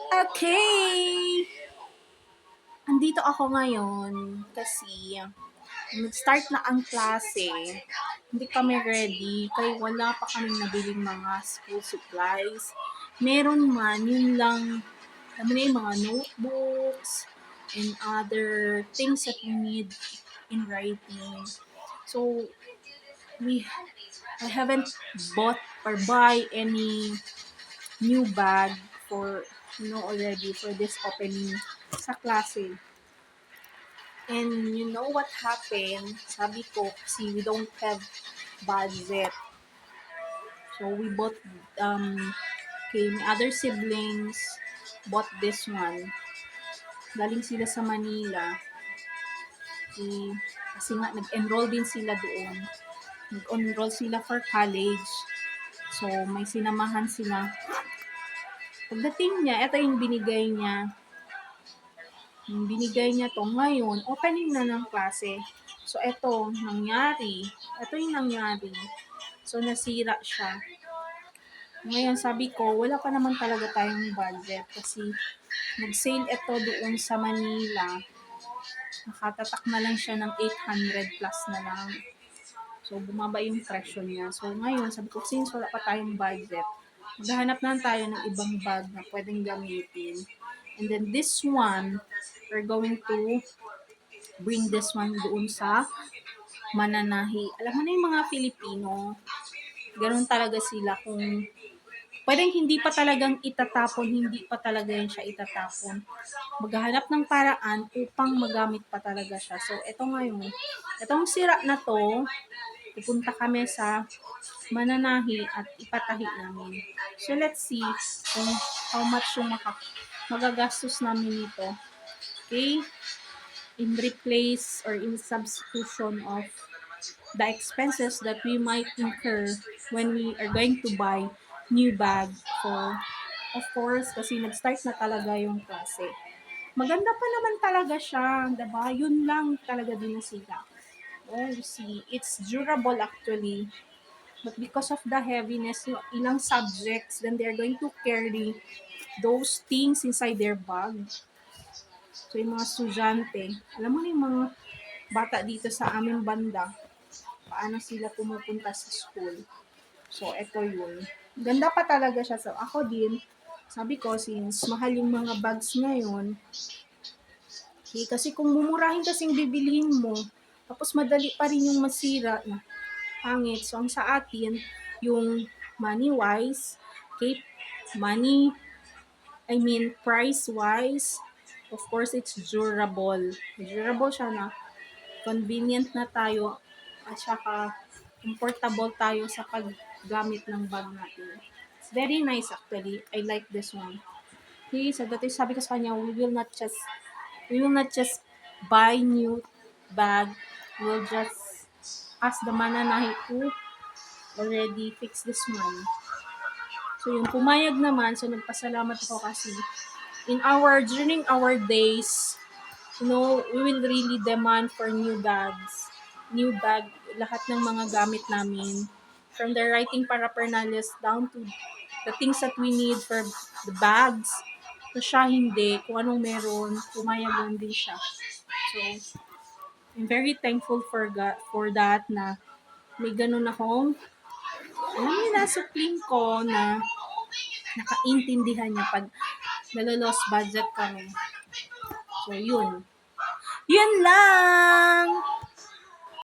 Okay! Andito ako ngayon kasi nag-start na ang klase. Hindi kami ready kaya wala pa kaming nabiling mga school supplies. Meron man, yun lang, alam mo na yung mga notebooks and other things that we need in writing. So, we I haven't bought or buy any new bag for already for this opening sa klase. And you know what happened? Sabi ko, kasi we don't have budget. So we bought, okay, my other siblings bought this one. Galing sila sa Manila. Okay, kasi nga, nag-enroll din sila doon. Nag-enroll sila for college. So, may sinamahan sila. Pagdating niya, ito yung binigay niya. Yung binigay niya to ngayon, opening na ng klase. So, ito, nangyari. Ito yung nangyari. So, nasira siya. Ngayon, sabi ko, wala pa naman talaga tayong budget kasi nag-sale ito doon sa Manila. Nakatatak na lang siya ng 800 plus na lang. So, bumaba yung presyo niya. So, ngayon, sabi ko, since wala pa tayong budget, maghahanap na tayo ng ibang bag na pwedeng gamitin. And then, this one, we're going to bring this one doon sa mananahi. Alam mo na yung mga Filipino, ganoon talaga sila kung pwedeng hindi pa talagang itatapon, hindi pa talaga yan siya itatapon. Maghahanap ng paraan upang magamit pa talaga siya. So, ito ngayon, itong sira na to, pupunta kami sa mananahi at ipatahi namin. So, let's see kung how much yung magagastos namin nito. Okay? In replace or in substitution of the expenses that we might incur when we are going to buy new bag for, of course, kasi nag-start na talaga yung klase. Maganda pa naman talaga siya, diba? Yun lang talaga din nasira. Oh, you see, it's durable actually. But because of the heaviness, yung ilang subjects, then they're going to carry those things inside their bag. So, yung mga estudyante, alam mo na yung mga bata dito sa aming banda, paano sila pumupunta sa school. So, eto yun. Ganda pa talaga siya. So, ako din, sabi ko, since mahal yung mga bags ngayon, okay, kasi kung mumurahin kasing bibilihin mo, tapos madali pa rin yung masira na pangit. So, ang sa atin, yung money-wise, okay, price-wise, of course, it's durable. Durable siya na convenient na tayo at saka comfortable tayo sa paggamit ng bag natin. It's very nice actually. I like this one. Okay, so dati sabi ko sa kanya, we will not just buy new bag. We'll just ask the mananahi to already fix this one. So yung pumayag naman, so nagpasalamat ako kasi during our days, we will really demand for new bags. New bag, lahat ng mga gamit namin. From the writing paraphernalia down to the things that we need for the bags. So siya hindi, kung anong meron, pumayag lang din siya. So, I'm very thankful for that na may ganun akong, alam niyo na, supling ko na nakaintindihan niya pag nalo-lost budget kami. So, yun. Yun lang!